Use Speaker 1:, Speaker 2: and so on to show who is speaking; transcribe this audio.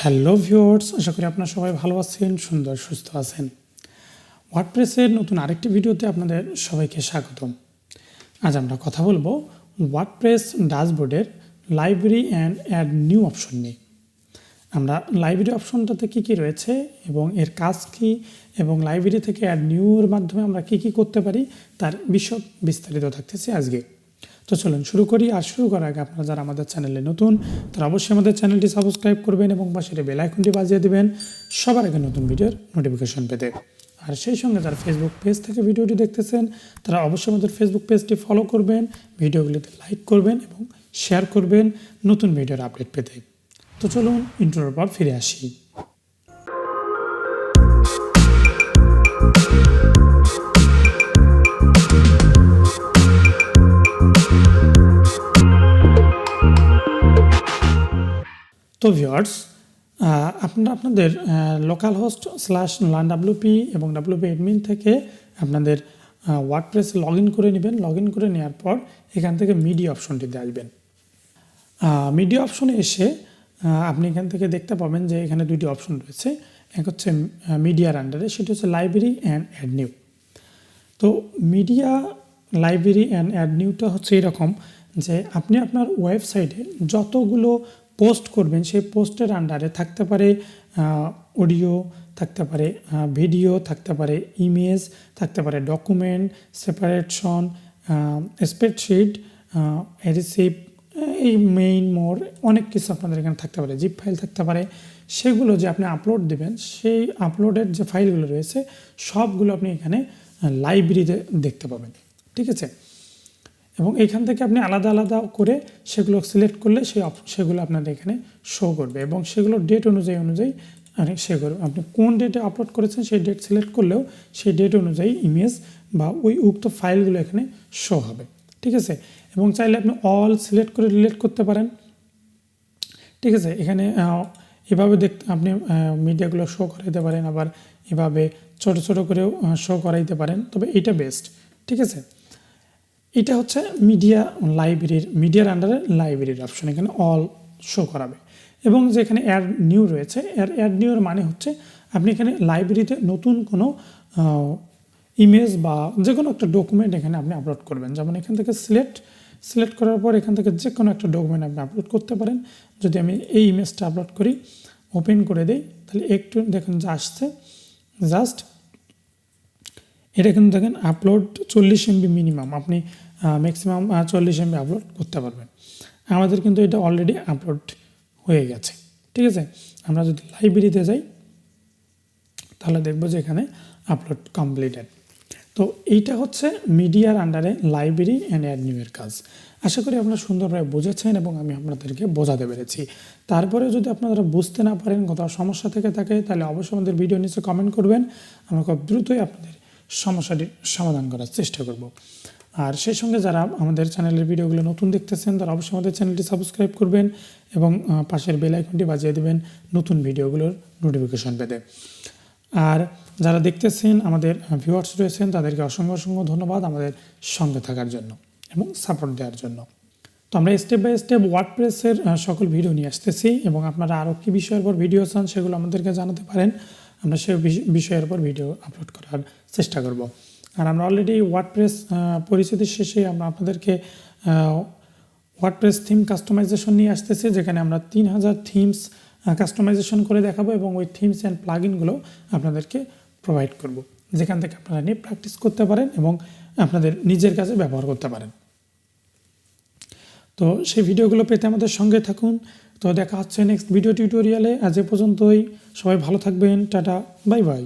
Speaker 1: Hello viewers, আশা করি আপনারা সবাই ভালো আছেন, সুন্দর সুস্থ আছেন। ওয়ার্ডপ্রেসের নতুন আরেকটি ভিডিওতে আপনাদের সবাইকে স্বাগতম। আজ আমরা কথা বলবো ওয়ার্ডপ্রেস ড্যাশবোর্ডের library and add new option নিয়ে। আমরা লাইব্রেরি অপশনটাতে কী রয়েছে এবং এর কাজ কী এবং লাইব্রেরি থেকে অ্যাড নিউর মাধ্যমে আমরা কী করতে পারি তার বিশদ বিস্তারিত থাকতেছে আজকে। তো চলুন শুরু করি। আর শুরু করার আগে আপনারা যারা আমাদের চ্যানেলে নতুন তারা অবশ্যই আমাদের চ্যানেলটি সাবস্ক্রাইব করবেন এবং পাশের বেল আইকনটি বাজিয়ে দেবেন সবার আগে নতুন ভিডিওর নোটিফিকেশন পেতে। আর সেই সঙ্গে যারা ফেসবুক পেজ থেকে ভিডিওটি দেখতেছেন তারা অবশ্যই আমাদের ফেসবুক পেজটি ফলো করবেন, ভিডিওগুলিতে লাইক করবেন এবং শেয়ার করবেন নতুন ভিডিওর আপডেট পেতে। তো চলুন ইন্ট্রোর পর ফিরে আসি। তো ভিউয়ার্স, আপনারা আপনাদের লোকাল হোস্ট /LAN/WP এবং WP অ্যাডমিন থেকে আপনাদের ওয়ার্ডপ্রেসে লগ ইন করে নেবেন। লগ ইন করে নেওয়ার পর এখান থেকে মিডিয়া অপশনটিতে আসবেন। মিডিয়া অপশনে এসে আপনি এখান থেকে দেখতে পাবেন যে এখানে দুটি অপশন রয়েছে। এক হচ্ছে মিডিয়ার আন্ডারে, সেটি হচ্ছে লাইব্রেরি অ্যান্ড অ্যাড নিউ। তো মিডিয়া লাইব্রেরি অ্যান্ড অ্যাড নিউটা হচ্ছে এরকম যে আপনি আপনার ওয়েবসাইটে যতগুলো পোস্ট করবেন সেই পোস্টের আন্ডারে থাকতে পারে অডিও, থাকতে পারে ভিডিও, থাকতে পারে ইমেজ, থাকতে পারে ডকুমেন্ট, সেপারেশন, স্প্রেডশিট, রিসিপ্ট, এই মেইন মোর অনেক কিছু আপনাদের এখানে থাকতে পারে, জিপ ফাইল থাকতে পারে। সেগুলো যে আপনি আপলোড দেবেন সেই আপলোডের যে ফাইলগুলো রয়েছে সবগুলো আপনি এখানে লাইব্রেরিতে দেখতে পাবেন, ঠিক আছে। এবং এখান থেকে আপনি আলাদা আলাদা করে সেগুলো সিলেক্ট করলে সেগুলো আপনাদের এখানে শো করবে এবং সেগুলো ডেট অনুযায়ী সে করবে। আপনি কোন ডেটে আপলোড করেছেন সেই ডেট সিলেক্ট করলেও সেই ডেট অনুযায়ী ইমেজ বা ওই উক্ত ফাইলগুলো এখানে শো হবে, ঠিক আছে। এবং চাইলে আপনি অল সিলেক্ট করে ডিলিট করতে পারেন, ঠিক আছে। এখানে এভাবে আপনি মিডিয়াগুলো শো করাইতে পারেন, আবার এভাবে ছোট ছোট করেও শো করাইতে পারেন, তবে এটা বেস্ট, ঠিক আছে। এটা হচ্ছে মিডিয়ার আন্ডারে লাইব্রেরির অপশন, এখানে অল শো করাবে। এবং যেখানে অ্যাড নিউ রয়েছে, অ্যাড নিউর মানে হচ্ছে আপনি এখানে লাইব্রেরিতে নতুন কোনো ইমেজ বা যে কোনো একটা ডকুমেন্ট এখানে আপনি আপলোড করবেন। যেমন এখান থেকে সিলেক্ট করার পর এখান থেকে যে কোনো একটা ডকুমেন্ট আপনি আপলোড করতে পারেন। যদি আমি এই ইমেজটা আপলোড করি, ওপেন করে দিই, তাহলে একটু দেখুন যা আসছে, জাস্ট এটা কিন্তু দেখেন আপলোড 40 MB মিনিমাম, আপনি ম্যাক্সিমাম 40 MB আপলোড করতে পারবেন। আমাদের কিন্তু এটা অলরেডি আপলোড হয়ে গেছে, ঠিক আছে। আমরা যদি লাইব্রেরিতে যাই তাহলে দেখব যে এখানে আপলোড কমপ্লিটেড। তো এইটা হচ্ছে মিডিয়ার আন্ডারে লাইব্রেরি অ্যান্ড অ্যাড নিউ এর কাজ। আশা করি আপনারা সুন্দরভাবে বুঝেছেন এবং আমি আপনাদেরকে বোঝাতে পেরেছি। তারপরে যদি আপনারা বুঝতে না পারেন, কোথাও সমস্যা থেকে থাকে, তাহলে অবশ্যই আমাদের ভিডিও নিচে কমেন্ট করবেন। আমরা খুব দ্রুতই আপনাদের সমস্যাটির সমাধান করার চেষ্টা করব। আর সেই সঙ্গে যারা আমাদের চ্যানেলের ভিডিওগুলো নতুন দেখতেছেন তারা অবশ্যই আমাদের চ্যানেলটি সাবস্ক্রাইব করবেন এবং পাশের বেল আইকনটি বাজিয়ে দেবেন নতুন ভিডিওগুলোর নোটিফিকেশন পেতে। আর যারা দেখতেছেন আমাদের ভিউয়ার্স রয়েছেন তাদেরকে অসংখ্য ধন্যবাদ আমাদের সঙ্গে থাকার জন্য এবং সাপোর্ট দেওয়ার জন্য। তো আমরা স্টেপ বাই স্টেপ ওয়ার্ডপ্রেসের সকল ভিডিও নিয়ে আসতেছি এবং আপনারা আরও কী বিষয়ের উপর ভিডিও চান সেগুলো আমাদেরকে জানাতে পারেন। আমরা সেই বিষয়ের উপর ভিডিও আপলোড করার চেষ্টা করব। আর আমরা অলরেডি ওয়ার্ডপ্রেস পরিচিতির শেষে আমরা আপনাদেরকে ওয়ার্ডপ্রেস থিম কাস্টমাইজেশন নিয়ে আসতেছি, যেখানে আমরা 3000 থিমস কাস্টমাইজেশন করে দেখাবো এবং ওই থিমস অ্যান্ড প্লাগইনগুলো আপনাদেরকে প্রোভাইড করব, যেখান থেকে আপনারা নিয়ে প্র্যাকটিস করতে পারেন এবং আপনাদের নিজের কাজে ব্যবহার করতে পারেন। তো সেই ভিডিওগুলো পেতে আমাদের সঙ্গে থাকুন। তো দেখা হচ্ছে নেক্সট ভিডিও টিউটোরিয়ালে। আজ এ পর্যন্তই, সবাই ভালো থাকবেন, টাটা, বাই বাই।